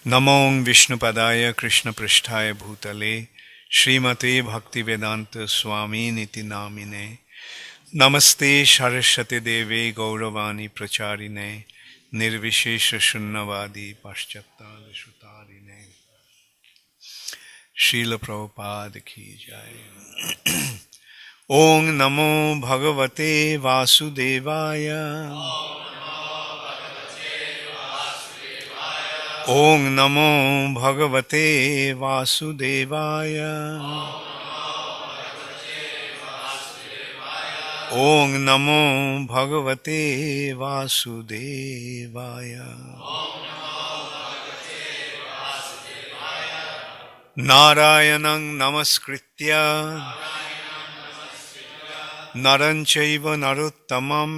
नमो विष्णुपदाय कृष्णपृष्ठाय भूतले श्रीमते भक्तिवेदांत स्वामी निति नामिने नमस्ते सरस्वती देवे गौरवाणी प्रचारिणे निर्विशेष शून्यवादी पाश्चात्यादिसुतारिणे श्रील प्रभुपाद की जय। ओं नमो भगवते वासुदेवाय ओं नमो भगवते वासुदेवाय ओं नमो भगवते वासुदेवाय नारायणं नमस्कृत्य नरं चैव नरोत्तमं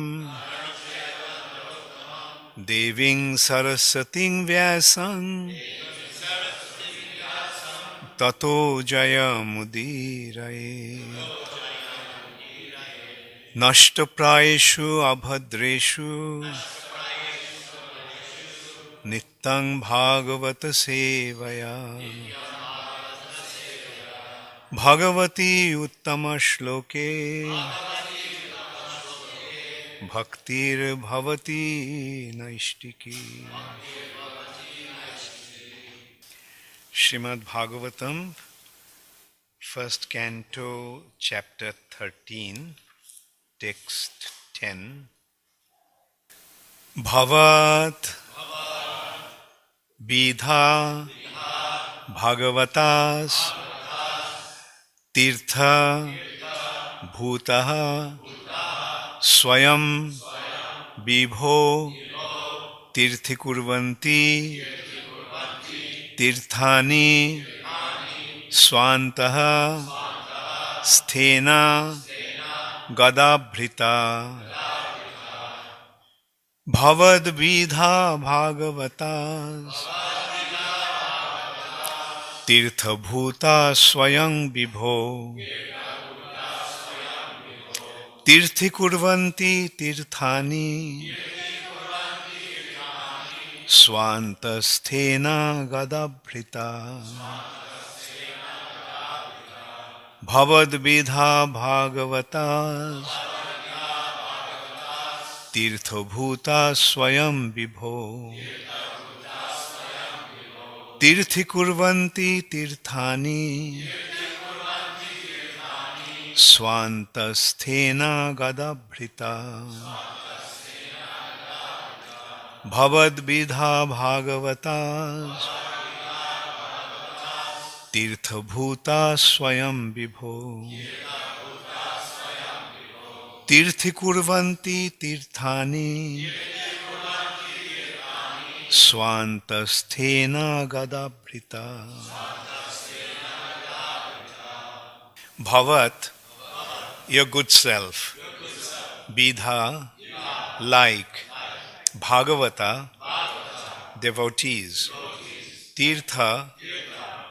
देवीं सरस्वतीं व्यासं ततो जयमुदीरये। नष्टप्रायेषु अभद्रेषु नित्यं भागवत सेवया भगवती उत्तम श्लोके भक्तिर्भवती नैष्टिकी। Srimad Bhagavatam, first canto, chapter 13, text 10. Bhavat Vidha Bhagavatas Tirtha Bhutaha Swayam Vibho Tirthikurvanti Tirthani Swantaha Sthena Gadabhrita Bhavad Vidha Bhagavatas Tirtha Bhuta Swayam Vibho Tirthi Kurvanti Tirthani Swantasthena Gadabhrita Bhavad Vidha Bhagavatas Tirtha Bhuta Swayam Vibho Tirthi Kurvanti Tirthani Swantasthena Gadabhrita Bhavad Vidha Bhagavatas Tirtha Bhuta Swayam Vibho Tirthi Kurvanti Tirthani Swantasthena Gadabhrita. Bhavat, your good self. Vidha, like. Bhagavata, devotees. Tirtha,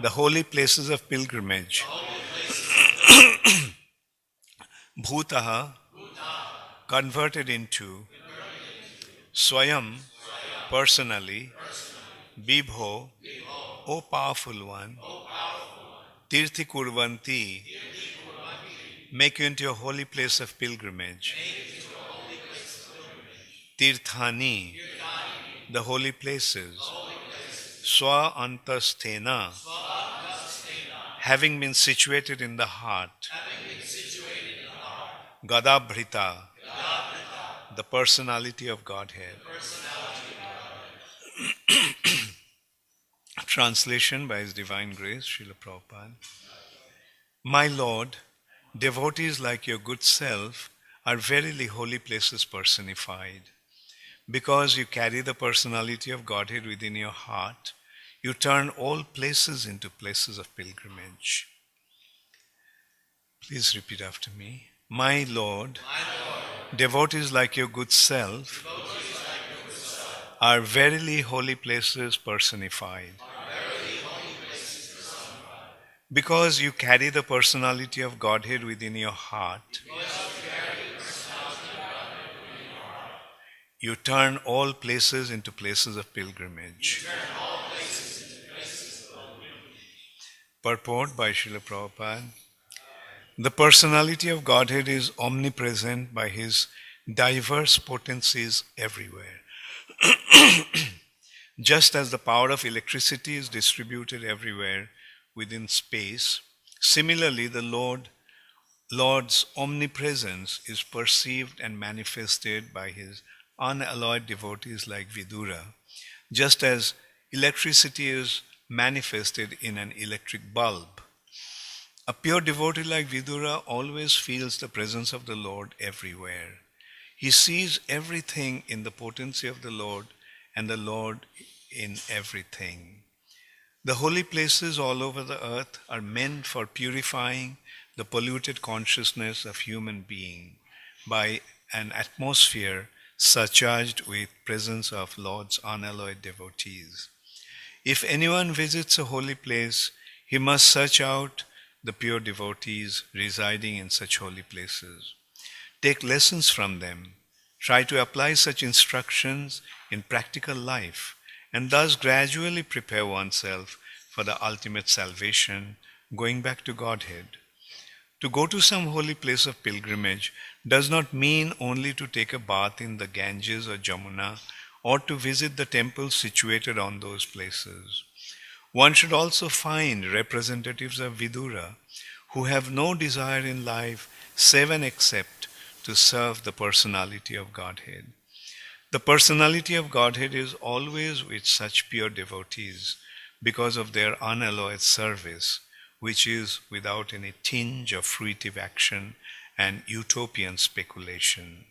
the holy places of pilgrimage. Bhutaha, converted into. Swayam, personally. Vibho, O powerful one. Tirthi Kurvanti, make you into a holy place of pilgrimage. Tirthani, the holy places. Swa Antasthena, having been situated in the heart. Gadabhrita, the personality of Godhead. Translation by His Divine Grace, Srila Prabhupada. My Lord, devotees like your good self are verily holy places personified. Because you carry the personality of Godhead within your heart, you turn all places into places of pilgrimage. Please repeat after me. My Lord, devotees like your good self are verily holy places personified. Because you carry the personality of Godhead within your heart, you turn all places into places of pilgrimage. Purport by Srila Prabhupada. The personality of Godhead is omnipresent by his diverse potencies everywhere. Just as the power of electricity is distributed everywhere within space, similarly the Lord's omnipresence is perceived and manifested by his unalloyed devotees like Vidura, just as electricity is manifested in an electric bulb. A pure devotee like Vidura always feels the presence of the Lord everywhere. He sees everything in the potency of the Lord and the Lord in everything. The holy places all over the earth are meant for purifying the polluted consciousness of human being by an atmosphere surcharged with presence of Lord's unalloyed devotees. If anyone visits a holy place, he must search out the pure devotees residing in such holy places. Take lessons from them. Try to apply such instructions in practical life and thus gradually prepare oneself for the ultimate salvation, going back to Godhead. To go to some holy place of pilgrimage does not mean only to take a bath in the Ganges or Jamuna or to visit the temples situated on those places. One should also find representatives of Vidura who have no desire in life save and except to serve the personality of Godhead. The personality of Godhead is always with such pure devotees because of their unalloyed service, which is without any tinge of fruitive action and utopian speculation.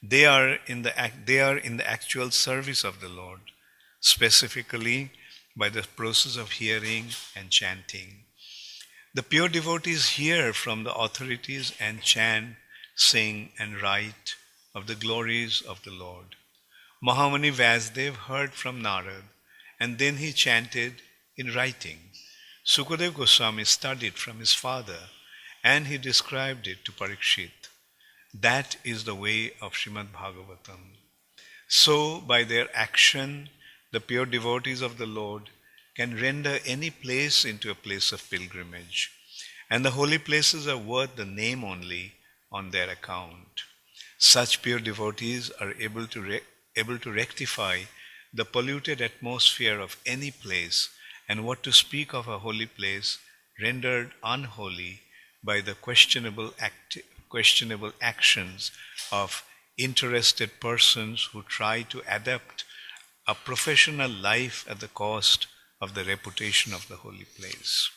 They are in the actual service of the Lord, specifically by the process of hearing and chanting. The pure devotees hear from the authorities and chant, sing, and write of the glories of the Lord. Mahamuni Vasudev heard from Narad, and then he chanted in writing. Sukadev Goswami studied from his father, and he described it to Parikshit. That is the way of Srimad Bhagavatam. So, by their action, the pure devotees of the Lord can render any place into a place of pilgrimage, and the holy places are worth the name only on their account. Such pure devotees are able to rectify the polluted atmosphere of any place, and what to speak of a holy place rendered unholy by the questionable actions of interested persons who try to adapt a professional life at the cost of the reputation of the holy place.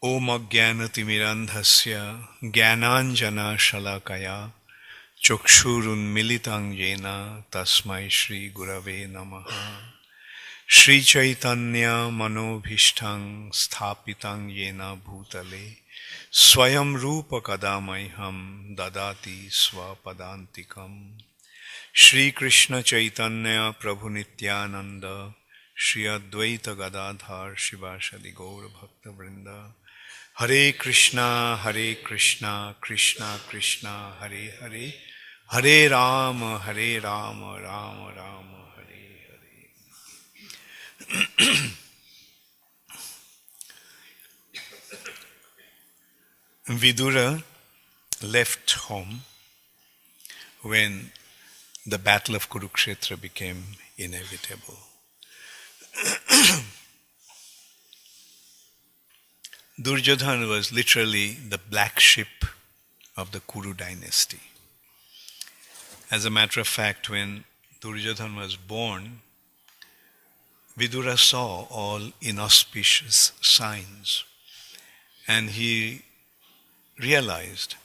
Om Ajnanatimirandhasya Jnananjana Shalakaya Chokshurun Militang Jena Tasmai Shri Gurave Namaha Shri Chaitanya Manobhishthang Sthapitang Jena Bhutale Swayam Rupa Kadamaiham Dadati Swapadantikam Shri Krishna Chaitanya Prabhu Nityananda Shri Advaita Gadadhar Shivashadi Gaur Bhakta Vrinda Hare Krishna, Krishna Krishna, Hare Hare, Hare Rama, Rama Rama, Hare Hare. Vidura left home when the battle of Kurukshetra became inevitable. Duryodhana was literally the black sheep of the Kuru dynasty. As a matter of fact, when Duryodhana was born, Vidura saw all inauspicious signs, and he realized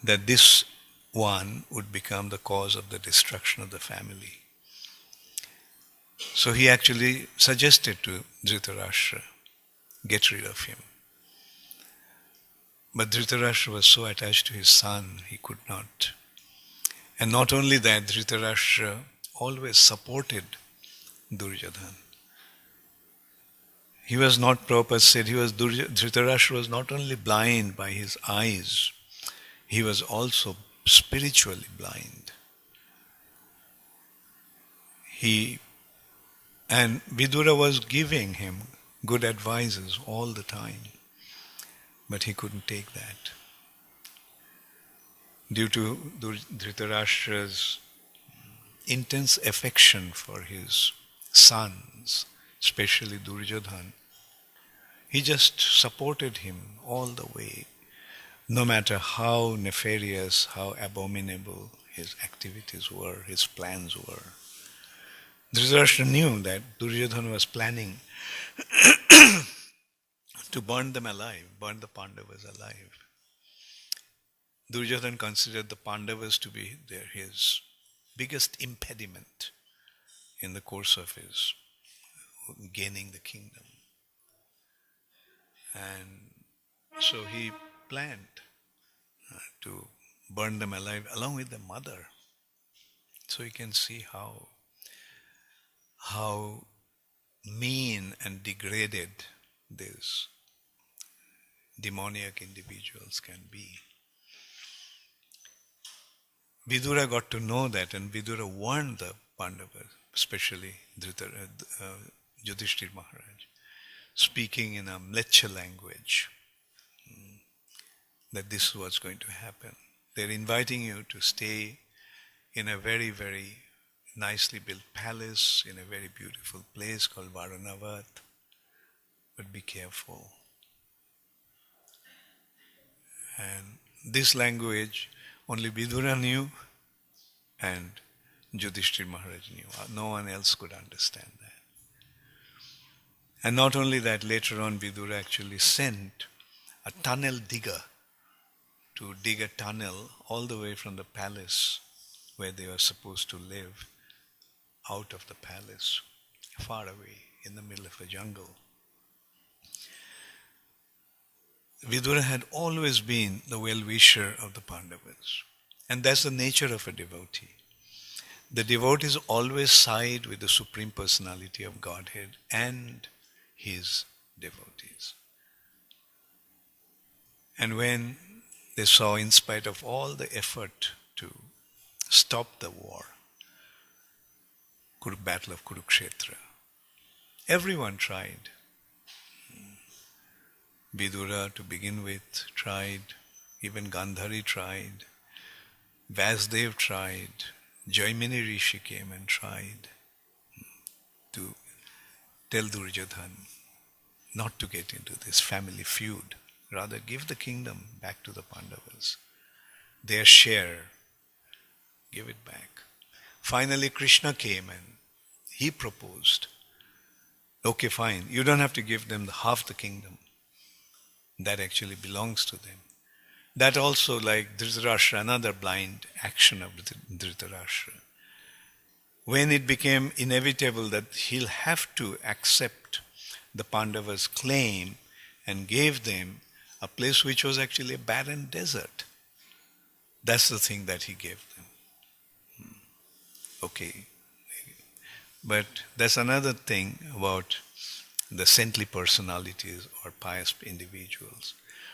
that this one would become the cause of the destruction of the family. So he actually suggested to Dhritarashtra, get rid of him. But Dhritarashtra was so attached to his son, he could not. And not only that, Dhritarashtra always supported Duryodhana. He was not, Prabhupada said, Dhritarashtra was not only blind by his eyes, he was also spiritually blind. He And Vidura was giving him good advices all the time, but he couldn't take that. Due to Dhritarashtra's intense affection for his sons, especially Duryodhana, he just supported him all the way, no matter how nefarious, how abominable his activities were, his plans were. Dhritarashtra knew that Duryodhana was planning to burn them alive, burn the Pandavas alive. Duryodhana considered the Pandavas to be his biggest impediment in the course of his gaining the kingdom. And so he planned to burn them alive along with the mother. So you can see how mean and degraded these demoniac individuals can be. Vidura got to know that, and Vidura warned the Pandavas, especially Yudhishthir Maharaj, speaking in a Mlecha language, that this was going to happen. They're inviting you to stay in a very, very nicely built palace, in a very beautiful place called Varanavat, but be careful. And this language only Vidura knew and Yudhishthir Maharaj knew. No one else could understand that. And not only that, later on Vidura actually sent a tunnel digger to dig a tunnel all the way from the palace where they were supposed to live, out of the palace, far away in the middle of a jungle. Vidura had always been the well-wisher of the Pandavas. And that's the nature of a devotee. The devotees always side with the Supreme Personality of Godhead and his devotees. And when they saw, in spite of all the effort to stop the war, Battle of Kurukshetra, everyone tried. Vidura, to begin with, tried. Even Gandhari tried. Vasdev tried. Jaimini Rishi came and tried to tell Duryodhana not to get into this family feud. Rather, give the kingdom back to the Pandavas. Their share, give it back. Finally, Krishna came and he proposed, okay, fine, you don't have to give them half the kingdom. That actually belongs to them. That also, like Dhritarashtra, another blind action of Dhritarashtra. When it became inevitable that he'll have to accept the Pandavas' claim and gave them a place which was actually a barren desert. That's the thing that he gave them. Okay. But that's another thing about the saintly personalities or pious individuals.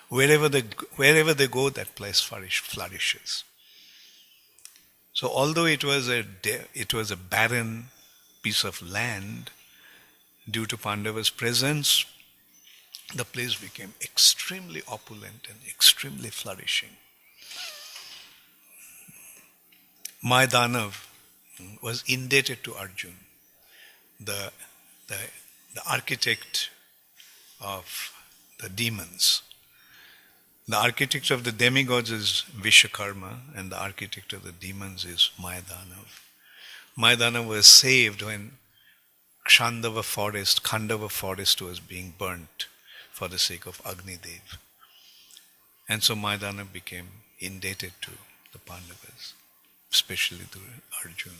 Wherever they go, that place flourishes. So although it was a barren piece of land, due to Pandava's presence, the place became extremely opulent and extremely flourishing. Maidanav was indebted to Arjun, the architect of the demons. The architect of the demigods is Vishwakarma, and the architect of the demons is Maidanav. Maidanav was saved when Khandava forest was being burnt for the sake of Agnidev. And so Maidanav became indebted to the Pandavas, especially to Arjun.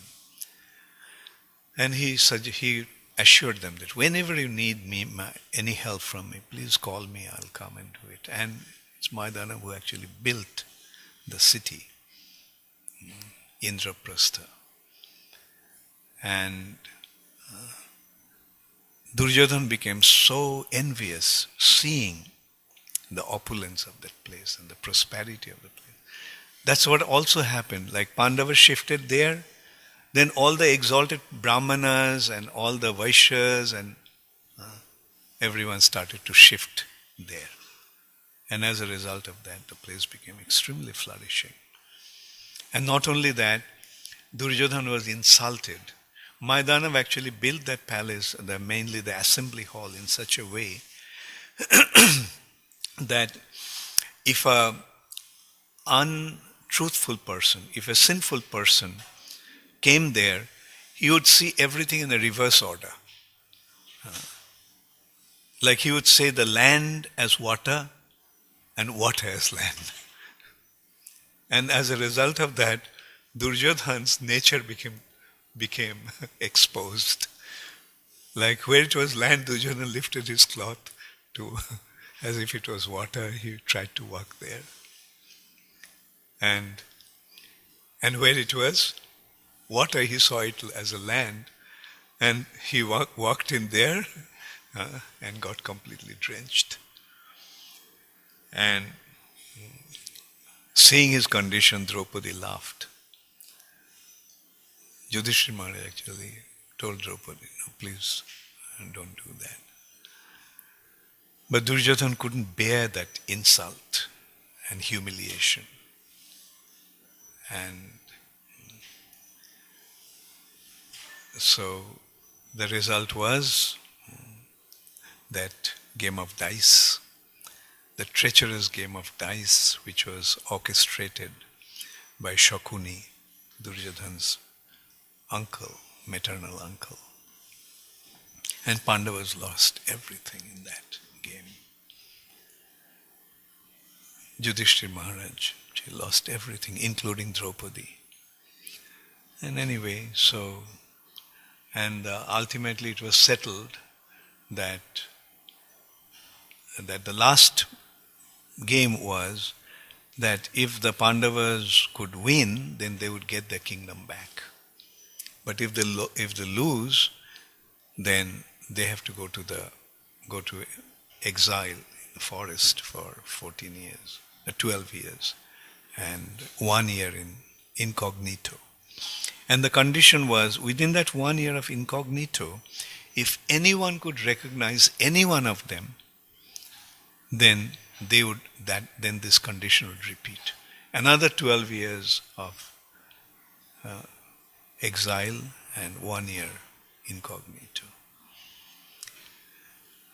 And he assured them that whenever you need any help from me, please call me, I'll come and do it. And it's Maidanav who actually built the city, Indraprastha. And Duryodhana became so envious seeing the opulence of that place and the prosperity of the place. That's what also happened. Like Pandavas shifted there, then all the exalted Brahmanas and all the Vaishyas and everyone started to shift there. And as a result of that, the place became extremely flourishing. And not only that, Duryodhana was insulted. Maidanav actually built that palace, mainly the assembly hall, in such a way that if a untruthful person, if a sinful person came there, he would see everything in the reverse order. Like he would say the land as water and water as land. And as a result of that, Duryodhana's nature became exposed. Like where it was land, Duryodhana lifted his cloth to, as if it was water, he tried to walk there. And where it was water, he saw it as a land, and he walked in there and got completely drenched. And seeing his condition, Draupadi laughed. Yudhishthira Maharaj actually told Draupadi, no, please don't do that. But Duryodhana couldn't bear that insult and humiliation. And so the result was that game of dice, the treacherous game of dice, which was orchestrated by Shakuni, Duryodhana's uncle, maternal uncle. And Pandavas lost everything in that game. Yudhishthira Maharaj, she lost everything, including Draupadi. And anyway, ultimately it was settled that the last game was that if the Pandavas could win, then they would get their kingdom back. But if they lose, then they have to go to exile in the forest for 14 years, 12 years, and 1 year in incognito. And the condition was, within that 1 year of incognito, if anyone could recognize any one of them, then this condition would repeat. Another 12 years of exile and 1 year incognito.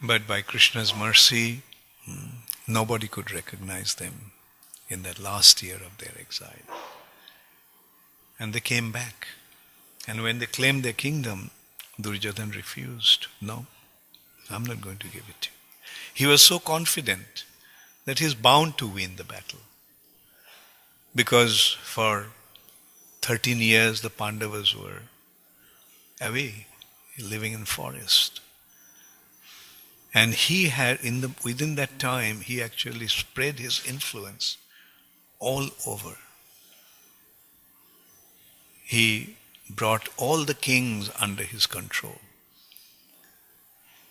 But by Krishna's mercy, nobody could recognize them in that last year of their exile. And they came back. And when they claimed their kingdom, Duryodhana refused. No, I'm not going to give it to you. He was so confident that he's bound to win the battle. Because for 13 years the Pandavas were away, living in forest. And he had, within that time, he actually spread his influence all over. He brought all the kings under his control.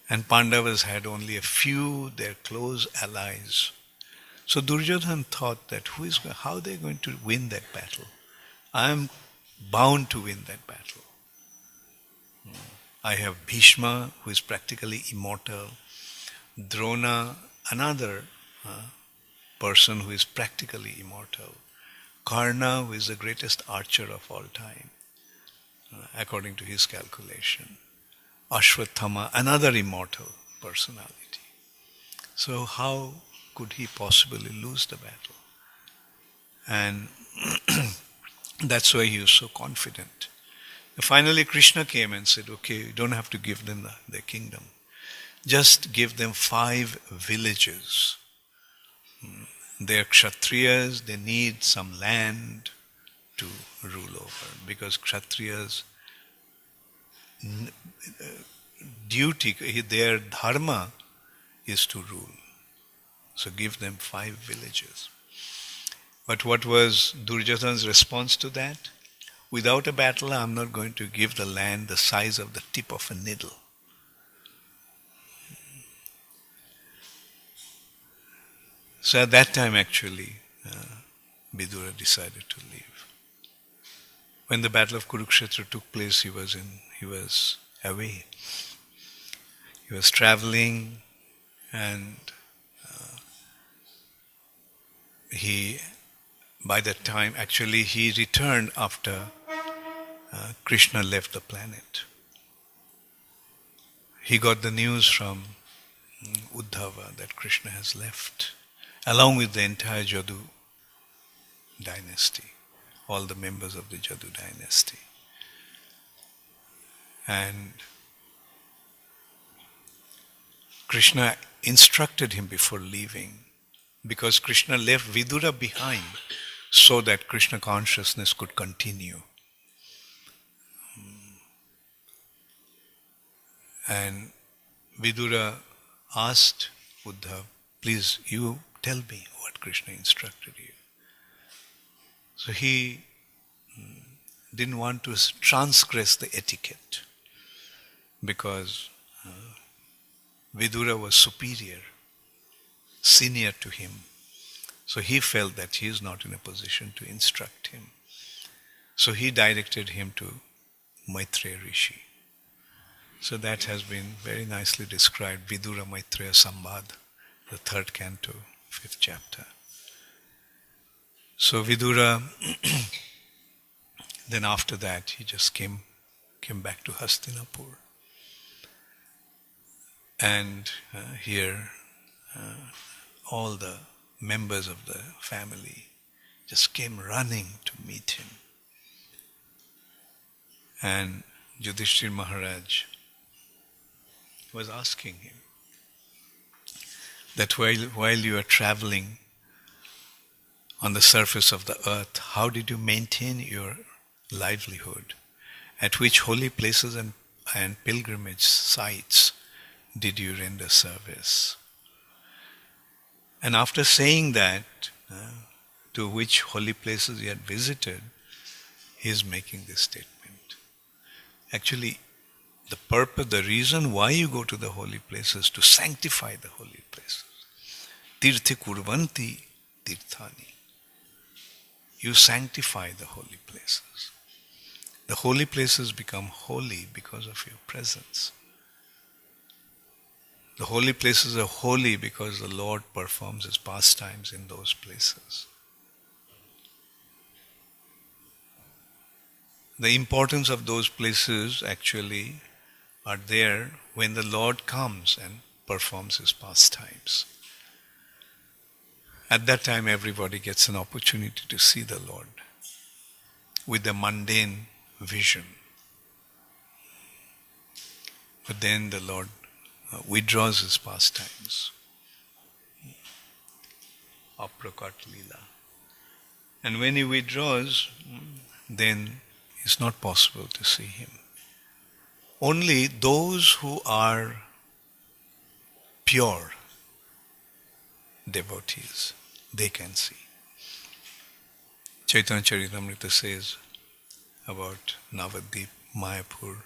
And Pandavas had only a few, their close allies. So Duryodhana thought that how are they going to win that battle? I am bound to win that battle. I have Bhishma, who is practically immortal. Drona, another person who is practically immortal. Karna, who is the greatest archer of all time, according to his calculation. Ashwatthama, another immortal personality. So how could he possibly lose the battle? And that's why he was so confident. Finally Krishna came and said, okay, you don't have to give them their kingdom. Just give them 5 villages. They are Kshatriyas, they need some land to rule over, because Kshatriyas' duty, their dharma is to rule. So give them 5 villages. But what was Duryodhana's response to that? Without a battle, I'm not going to give the land the size of the tip of a needle. So at that time actually, Vidura decided to leave. When the battle of Kurukshetra took place, he was away. He was traveling, and by that time, actually, he returned after Krishna left the planet. He got the news from Uddhava that Krishna has left, along with the entire Jadu dynasty, all the members of the Jadu dynasty. And Krishna instructed him before leaving, because Krishna left Vidura behind so that Krishna consciousness could continue. And Vidura asked Uddhava, please, you tell me what Krishna instructed you. So he didn't want to transgress the etiquette, because Vidura was superior, senior to him. So he felt that he is not in a position to instruct him. So he directed him to Maitreya Rishi. So that has been very nicely described, Vidura Maitreya Sambad, the 3rd canto, 5th chapter. So Vidura, then after that, he just came back to Hastinapur. And here, all the members of the family just came running to meet him. And Yudhishthir Maharaj was asking him that while you are traveling on the surface of the earth, how did you maintain your livelihood? At which holy places and pilgrimage sites did you render service? And after saying that, to which holy places he had visited, he is making this statement. Actually, the purpose, the reason why you go to the holy places, to sanctify the holy places. Tirthi kurvanti tirthani. You sanctify the holy places. The holy places become holy because of your presence. The holy places are holy because the Lord performs His pastimes in those places. The importance of those places actually are there when the Lord comes and performs His pastimes. At that time, everybody gets an opportunity to see the Lord with a mundane vision. But then the Lord withdraws His pastimes. Aprakat Leela. And when He withdraws, then it's not possible to see Him. Only those who are pure devotees, they can see. Chaitanya Charitamrita says about Navadvip, Mayapur,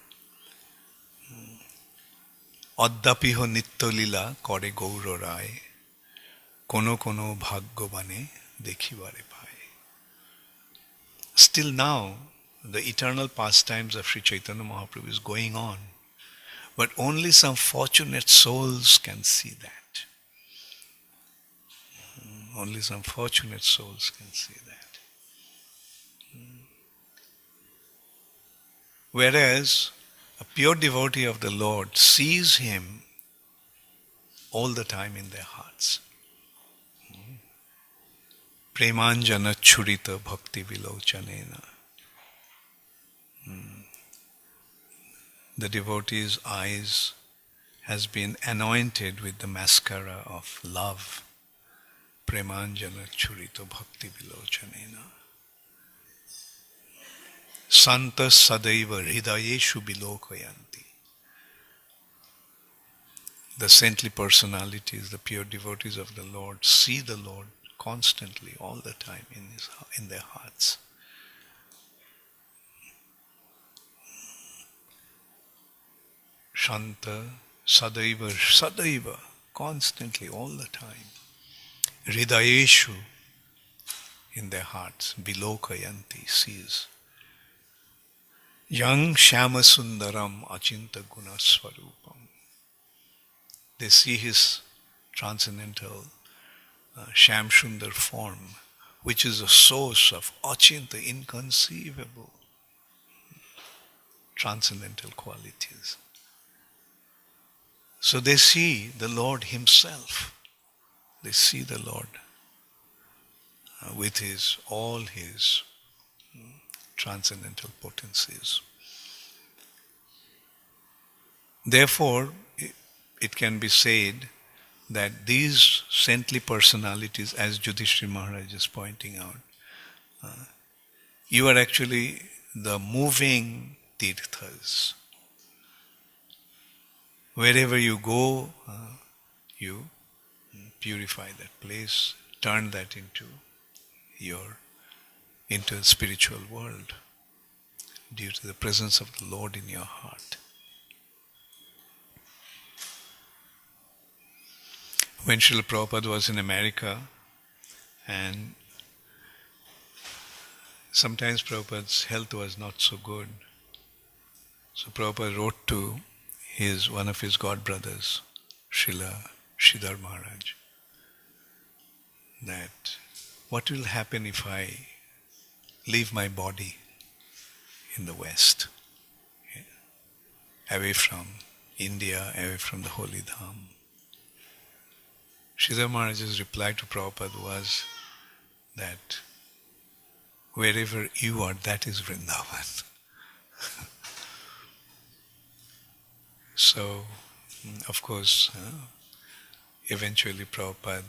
Addapiho Nitya Lila Kore Gaura Rai, Kono Kono Bhagyabane Dekhibare Pai. Still now, the eternal pastimes of Sri Chaitanya Mahaprabhu is going on, but only some fortunate souls can see that. Only some fortunate souls can see that. Whereas a pure devotee of the Lord sees Him all the time in their hearts. Premanjana churita bhakti vilochanena. The devotee's eyes has been anointed with the mascara of love. Premanjana churita bhakti vilochanena. Santa sadaiva hridayeshu bilokayanti. The saintly personalities, the pure devotees of the Lord, see the Lord constantly, all the time in their hearts. Shanta, sadaiva, constantly, all the time. Hridayeshu, in their hearts, bilokayanti, sees. Yang Shama Sundaram Achinta Guna Swarupam. They see his transcendental Sham Sundar form, which is a source of Achinta, inconceivable transcendental qualities. So they see the Lord himself. They see the Lord with all his transcendental potencies. Therefore, it can be said that these saintly personalities, as Yudhishthira Maharaj is pointing out, you are actually the moving tirthas. Wherever you go, you purify that place, turn that into a spiritual world due to the presence of the Lord in your heart. When Srila Prabhupada was in America, and sometimes Prabhupada's health was not so good, so Prabhupada wrote to one of his godbrothers, Srila Sridhar Maharaj, that what will happen if I leave my body in the West, away from India, away from the Holy Dham. Sridhar Maharaj's reply to Prabhupada was that wherever you are, that is Vrindavan. So, of course, eventually Prabhupada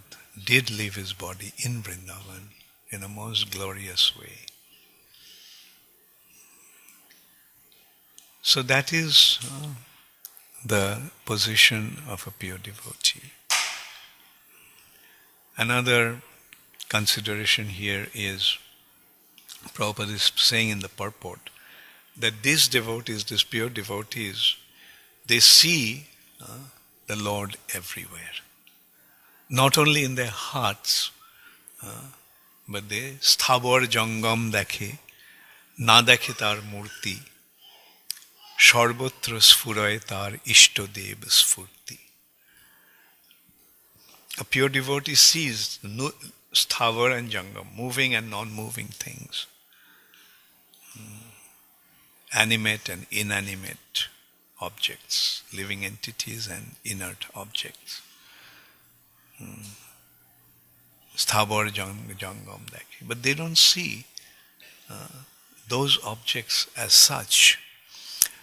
did leave his body in Vrindavan in a most glorious way. So that is the position of a pure devotee. Another consideration here is, Prabhupada is saying in the purport, that these devotees, these pure devotees, they see the Lord everywhere. Not only in their hearts, but they sthabor jangam dekhe, na dekhe tar murti, sarvatra sfuray tar ishtodev sfurti. A pure devotee sees sthavar and jangam, moving and non-moving things, animate and inanimate objects, living entities and inert objects. Sthavar jangam dekhe. But they don't see those objects as such.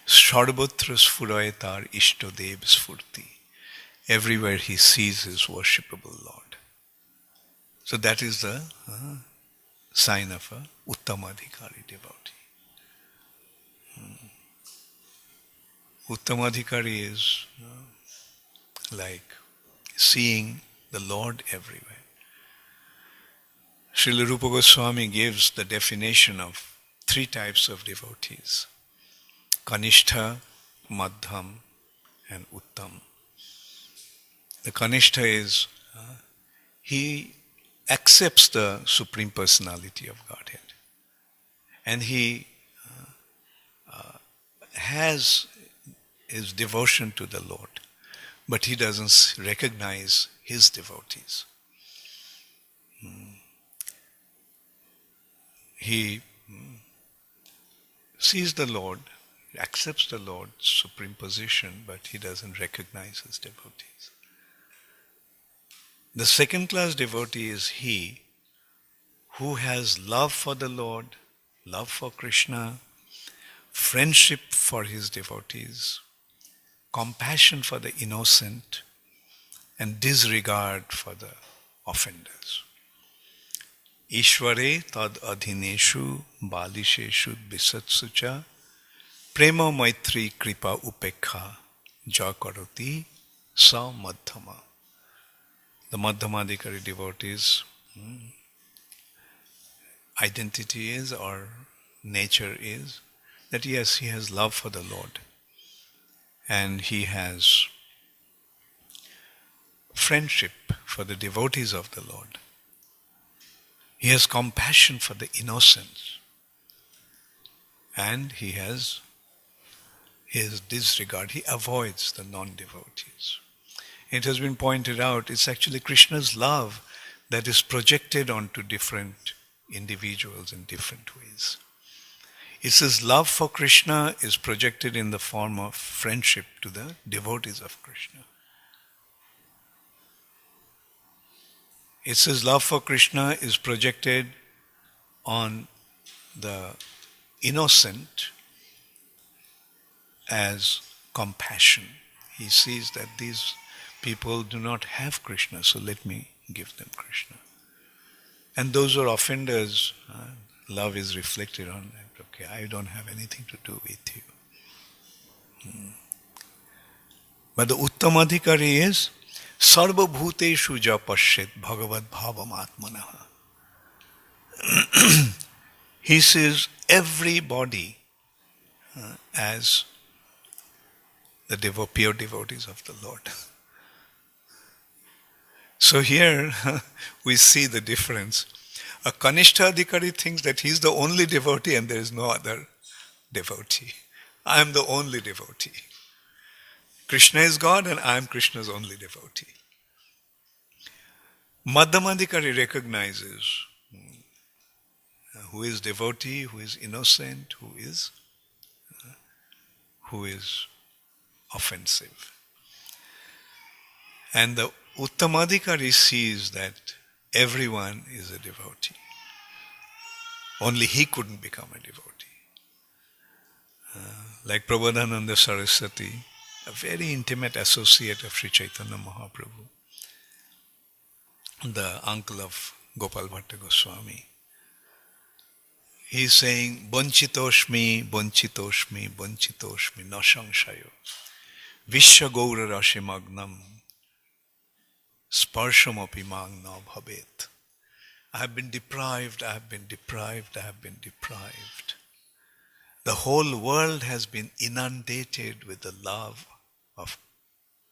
Sarvatra sfuray tar ishtodev sfurti. Everywhere he sees his worshipable Lord. So that is the sign of a Uttamadhikari devotee. Uttamadhikari is like seeing the Lord everywhere. Srila Rupa Goswami gives the definition of 3 types of devotees: Kanishtha, Madhyam, and Uttam. The Kanishtha is, he accepts the Supreme Personality of Godhead. And he has his devotion to the Lord, but he doesn't recognize his devotees. He sees the Lord, accepts the Lord's supreme position, but he doesn't recognize his devotees. The second class devotee is he who has love for the Lord, love for Krishna, friendship for his devotees, compassion for the innocent, and disregard for the offenders. Ishvare tad adhineshu balisheshu bisatsu cha prema maitri kripa upekha ja karoti sa madhyama. The Madhyamadhikari devotees' identity is, or nature is, that yes, he has love for the Lord, and he has friendship for the devotees of the Lord. He has compassion for the innocents, and he has his disregard. He avoids the non-devotees. It has been pointed out, it's actually Krishna's love that is projected onto different individuals in different ways. It's his love for Krishna is projected in the form of friendship to the devotees of Krishna. It's his love for Krishna is projected on the innocent as compassion. He sees that these people do not have Krishna, so let me give them Krishna. And those who are offenders, love is reflected on that. Okay, I don't have anything to do with you. But the Uttamadhikari is Sarva Bhuteshu ja Pashyet Bhagavad Bhavam Atmanaha. He sees everybody as the pure devotees of the Lord. So here we see the difference. A Kanishta Adhikari thinks that he is the only devotee and there is no other devotee. I am the only devotee. Krishna is God and I am Krishna's only devotee. Madhyamadhikari recognizes who is devotee, who is innocent, who is offensive. And the Uttamadhikari sees that everyone is a devotee. Only he couldn't become a devotee. Like Prabodhananda Saraswati, a very intimate associate of Sri Chaitanya Mahaprabhu, the uncle of Gopal Bhatta Goswami. He is saying, Bonchitoshmi, Bonchitoshmi, Bonchitoshmi, na sangshayo, Vishya Gaura Rashi Magnam, Sparshamapi Mang na bhabet. I have been deprived, I have been deprived, I have been deprived. The whole world has been inundated with the love of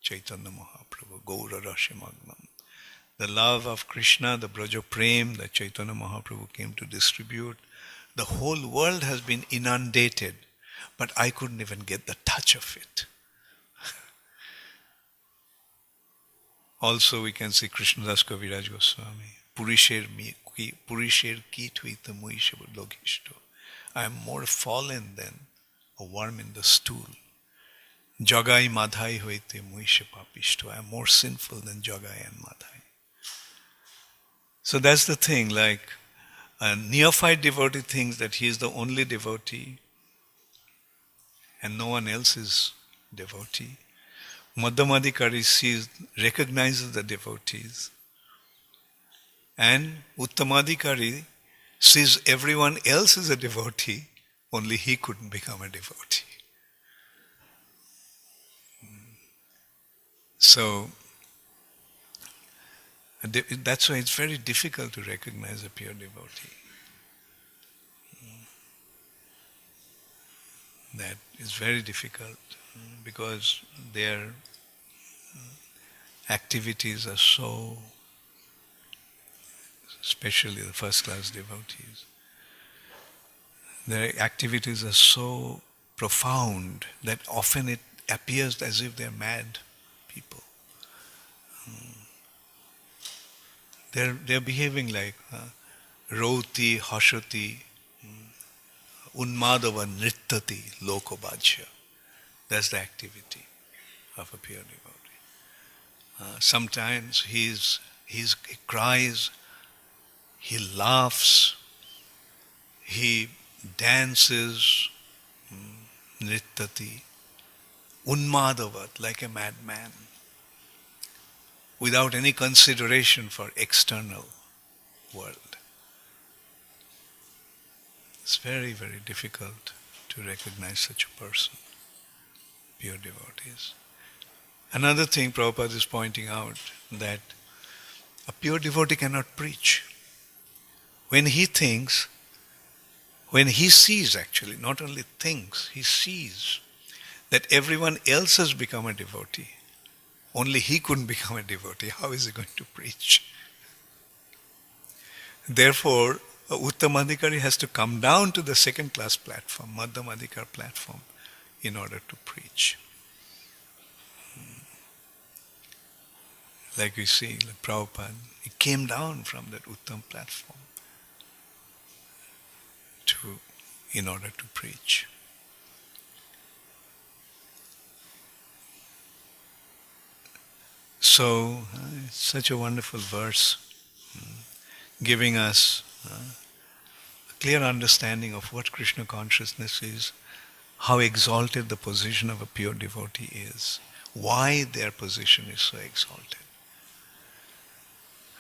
Chaitanya Mahaprabhu, Gaura Rashi Magnam. The love of Krishna, the Braja Prem that Chaitanya Mahaprabhu came to distribute. The whole world has been inundated, but I couldn't even get the touch of it. Also we can see Krishnadas Kaviraj Goswami, Purisher ki tuita muishabu logishto. I am more fallen than a worm in the stool. Jagai madhai hoite muisha papishto. I am more sinful than Jagai and Madhai. So that's the thing, like a neophyte devotee thinks that he is the only devotee and no one else is devotee. Madhyamadhikari recognizes the devotees, and Uttamadhikari sees everyone else is a devotee, only he couldn't become a devotee. So that's why it's very difficult to recognize a pure devotee. That is very difficult because their activities are so, especially the first-class devotees, their activities are so profound that often it appears as if they're mad people. They're behaving like Rauti, Hashati, Unmadava Nrittati Lokobhajya. That's the activity of a pure devotee. Sometimes he cries, he laughs, he dances, Nrittati, Unmadavat, like a madman, without any consideration for external world. It's very, very difficult to recognize such a person, pure devotees. Another thing Prabhupada is pointing out, that a pure devotee cannot preach. When he thinks, when he sees actually, not only thinks, he sees that everyone else has become a devotee, only he couldn't become a devotee, how is he going to preach? Therefore, Uttamadhikari has to come down to the second class platform, Madhyamadhikar platform, in order to preach. Like we see, like Prabhupada, he came down from that Uttam platform in order to preach. So, it's such a wonderful verse, giving us a clear understanding of what Krishna consciousness is, how exalted the position of a pure devotee is, why their position is so exalted.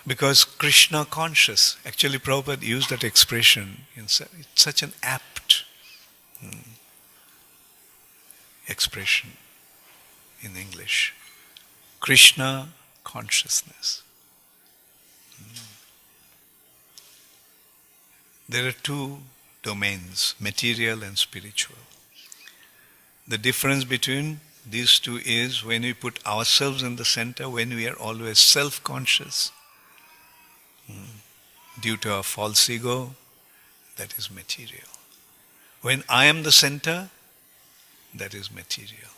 Because Krishna conscious, actually Prabhupada used that expression, it's such an apt expression in English. Krishna consciousness. There are two domains, material and spiritual. The difference between these two is when we put ourselves in the center, when we are always self-conscious, due to our false ego, that is material. When I am the center, that is material.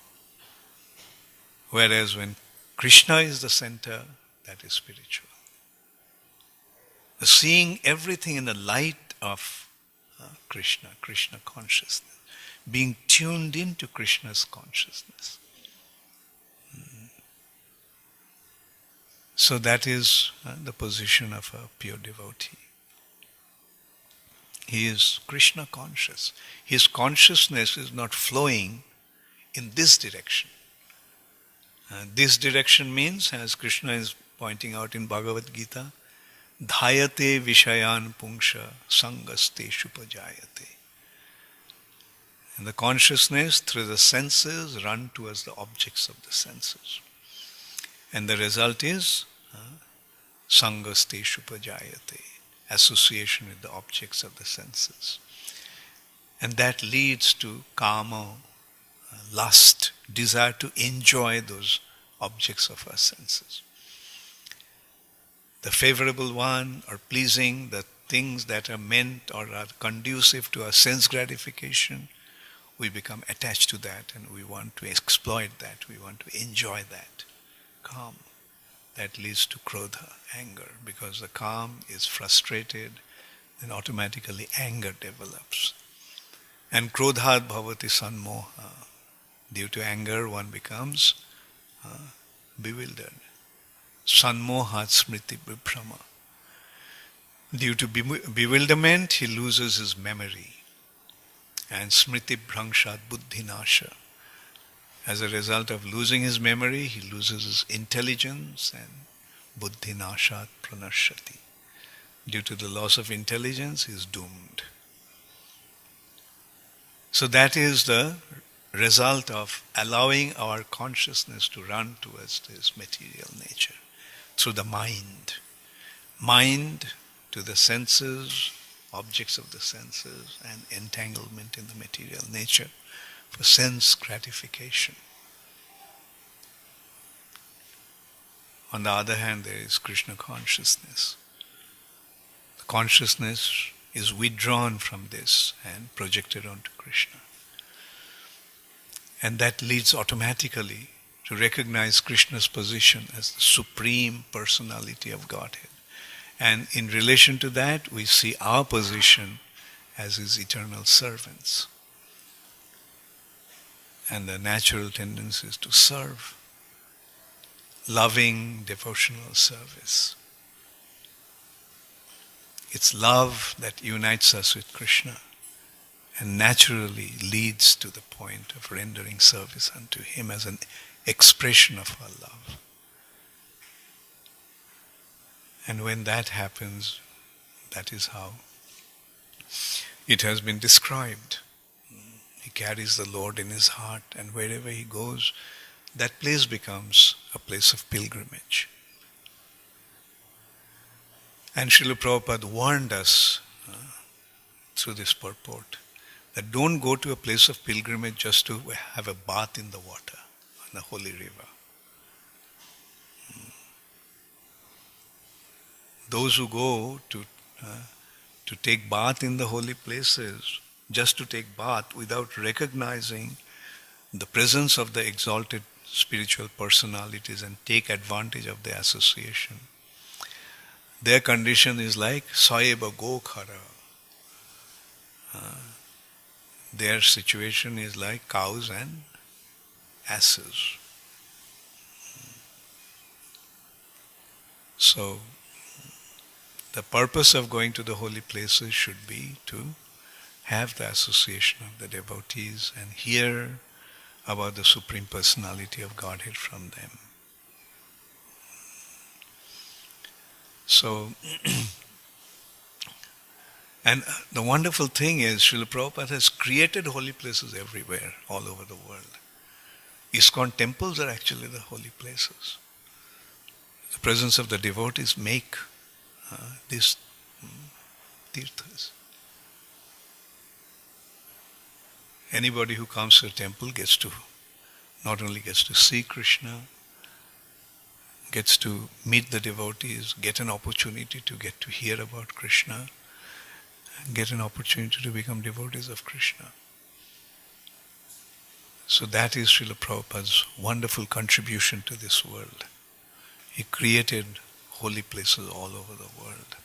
Whereas when Krishna is the center, that is spiritual. Seeing everything in the light of Krishna, Krishna consciousness, being tuned into Krishna's consciousness. So that is the position of a pure devotee. He is Krishna conscious. His consciousness is not flowing in this direction. This direction means, as Krishna is pointing out in Bhagavad Gita, dhayate vishayan punksha sangaste shupajayate. And the consciousness through the senses run towards the objects of the senses. And the result is sangaste shupajayate, association with the objects of the senses. And that leads to kama, lust, desire to enjoy those objects of our senses. The favorable one or pleasing, the things that are meant or are conducive to our sense gratification, we become attached to that and we want to exploit that, we want to enjoy that. Calm. That leads to krodha, anger, because the calm is frustrated, then automatically anger develops. And krodhat bhavati sanmoha. Due to anger, one becomes bewildered. Sanmohat smriti vibhrama. Due to bewilderment, he loses his memory. And smriti bhrangshat buddhinasha. As a result of losing his memory, he loses his intelligence and buddhinashat pranashati. Due to the loss of intelligence, he is doomed. So that is the result of allowing our consciousness to run towards this material nature through the mind. Mind to the senses, objects of the senses, and entanglement in the material nature for sense gratification. On the other hand, there is Krishna consciousness. The consciousness is withdrawn from this and projected onto Krishna. And that leads automatically to recognize Krishna's position as the supreme personality of Godhead. And in relation to that, we see our position as his eternal servants. And the natural tendency is to serve. Loving, devotional service. It's love that unites us with Krishna and naturally leads to the point of rendering service unto him as an expression of our love. And when that happens, that is how it has been described. He carries the Lord in his heart, and wherever he goes, that place becomes a place of pilgrimage. And Srila Prabhupada warned us through this purport that don't go to a place of pilgrimage just to have a bath in the water, in the holy river. Those who go to take bath in the holy places, just to take bath without recognizing the presence of the exalted spiritual personalities and take advantage of the association. Their condition is like Saeba Gokhara. Their situation is like cows and asses. So, the purpose of going to the holy places should be to have the association of the devotees and hear about the Supreme Personality of Godhead from them. So, and the wonderful thing is, Srila Prabhupada has created holy places everywhere, all over the world. ISKCON temples are actually the holy places. The presence of the devotees make these tirthas. Anybody who comes to a temple not only gets to see Krishna, gets to meet the devotees, get an opportunity to get to hear about Krishna, get an opportunity to become devotees of Krishna. So that is Srila Prabhupada's wonderful contribution to this world. He created holy places all over the world.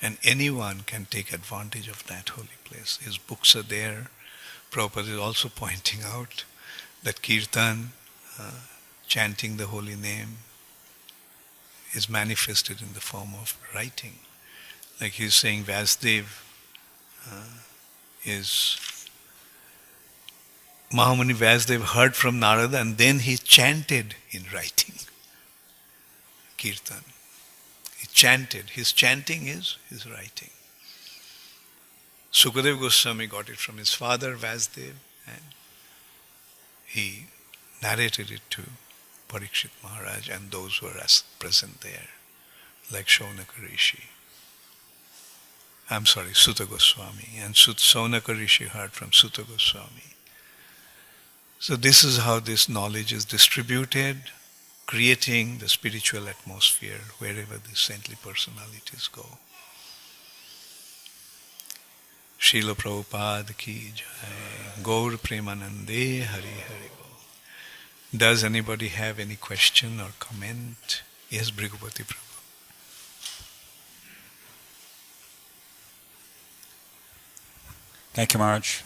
And anyone can take advantage of that holy place. His books are there. Prabhupada is also pointing out that kirtan, chanting the holy name, is manifested in the form of writing. Like he's saying, Vyasdev Mahamuni Vyasdev heard from Narada and then he chanted in writing. Kirtan. He chanted. His chanting is his writing. Sukadeva Goswami got it from his father, Vyasdev, and he narrated it to Parikshit Maharaj and those who were present there, like Shaunaka Rishi. Sutta Goswami. And Shaunaka Rishi heard from Sutta Goswami. So this is how this knowledge is distributed, creating the spiritual atmosphere wherever the saintly personalities go. Srila Prabhupada ki jai. Gaur Premanande Hari Hari Bol. Does anybody have any question or comment? Yes, Bhrigupati Prabhu. Thank you, Maharaj.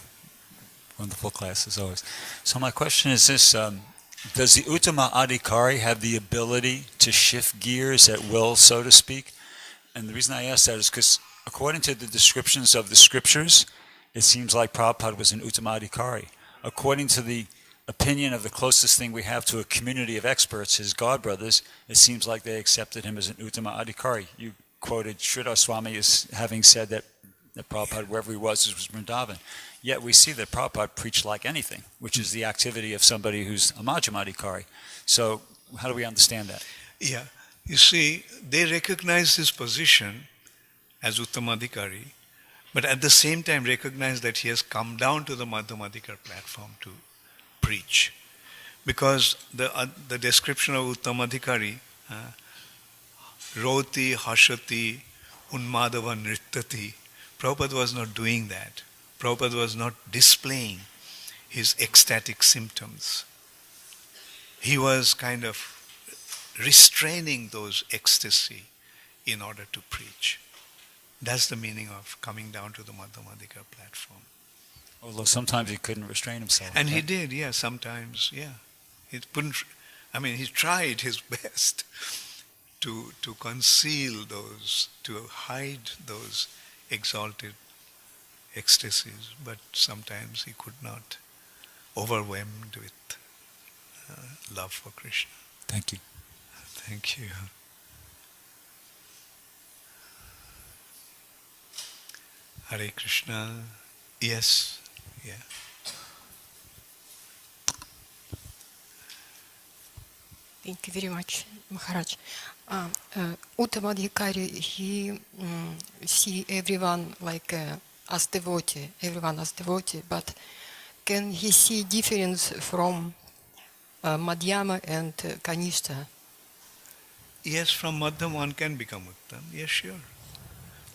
Wonderful class as always. So my question is this, does the Uttama Adhikari have the ability to shift gears at will, so to speak? And the reason I ask that is because according to the descriptions of the scriptures, it seems like Prabhupada was an Uttama Adhikari. According to the opinion of the closest thing we have to a community of experts, his godbrothers, it seems like they accepted him as an Uttama Adhikari. You quoted Sridhar Swami as having said that Prabhupada, wherever he was Vrindavan. Yet we see that Prabhupada preached like anything, which is the activity of somebody who's a Madhyamadikari. So how do we understand that? Yeah, you see, they recognize his position as Uttamadikari, but at the same time recognize that he has come down to the Madhyamadikar platform to preach. Because the description of Uttamadikari, Roti, Hashati, Unmadava Nrittati, Prabhupada was not doing that. Prabhupada was not displaying his ecstatic symptoms. He was kind of restraining those ecstasy in order to preach. That's the meaning of coming down to the Madhyamadikar platform. Although sometimes he couldn't restrain himself. And he did, yeah, sometimes, yeah. He tried his best to conceal those, to hide those exalted ecstasies, but sometimes he could not, overwhelmed with love for Krishna. Thank you. Thank you. Hare Krishna. Yes. Yeah. Thank you very much, Maharaj. Uttamadhikari, he see everyone like as devotee, everyone as devotee, but can he see difference from Madhyama and Kanishta? Yes, from Madhyam one can become Uttam. Yes, sure.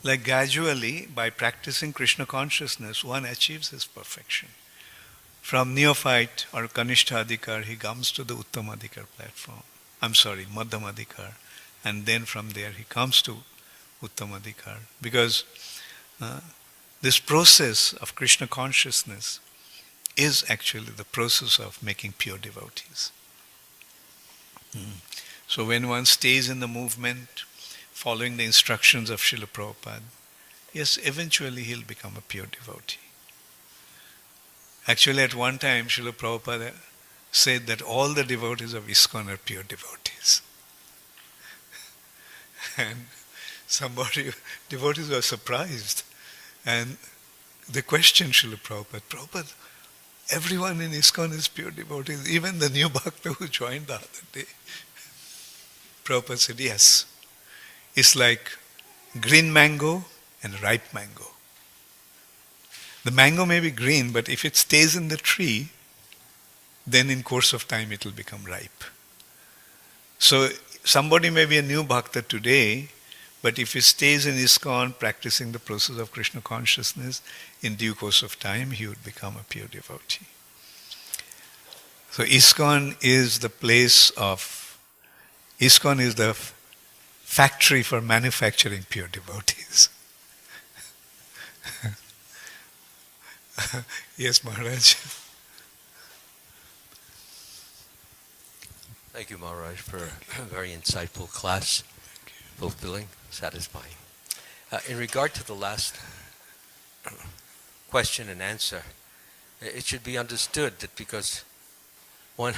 Like gradually, by practicing Krishna consciousness, one achieves his perfection. From neophyte or Kanishta Adhikar, he comes to the Uttama Adhikar platform. I'm sorry, Madhyama Adhikar. And then from there he comes to Uttama Adhikar. Because this process of Krishna consciousness is actually the process of making pure devotees. So when one stays in the movement, following the instructions of Srila Prabhupada, yes, eventually he'll become a pure devotee. Actually, at one time, Srila Prabhupada said that all the devotees of ISKCON are pure devotees. And devotees were surprised. And they questioned Srila Prabhupada, Prabhupada, everyone in ISKCON is pure devotees, even the new bhakta who joined the other day. Prabhupada said, yes, it's like green mango and ripe mango. The mango may be green, but if it stays in the tree, then in course of time it will become ripe. So somebody may be a new bhakta today, but if he stays in ISKCON practicing the process of Krishna consciousness, in due course of time he would become a pure devotee. So ISKCON is the factory for manufacturing pure devotees. Yes, Maharaj. Thank you, Maharaj, for a very insightful class, fulfilling, satisfying. In regard to the last question and answer, it should be understood that because one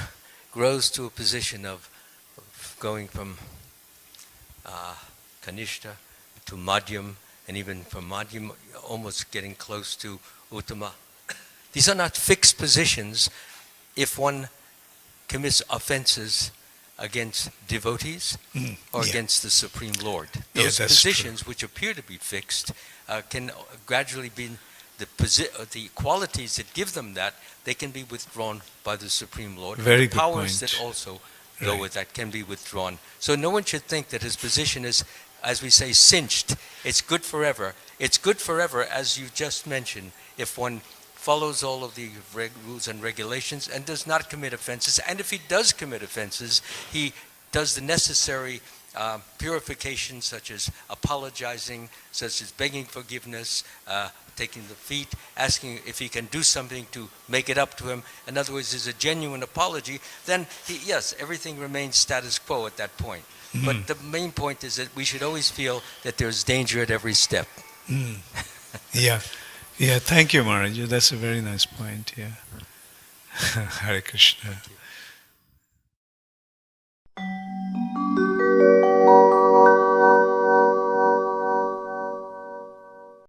grows to a position of going from Kanishta to Madhyam, and even from Madhyam almost getting close to Uttama. These are not fixed positions if one commits offenses against devotees or against the Supreme Lord. Those positions, which appear to be fixed, can gradually be the qualities that give them that, they can be withdrawn by the Supreme Lord. Very the good powers point. that also go with that can be withdrawn. So no one should think that his position is, as we say, cinched. It's good forever. It's good forever, as you just mentioned, if one follows all of the rules and regulations and does not commit offenses. And if he does commit offenses, he does the necessary purification, such as apologizing, such as begging forgiveness, taking the feet, asking if he can do something to make it up to him. In other words, there's a genuine apology. Then, yes, everything remains status quo at that point. But the main point is that we should always feel that there's danger at every step. Yeah, thank you, Maharaj. That's a very nice point, yeah. Hare Krishna.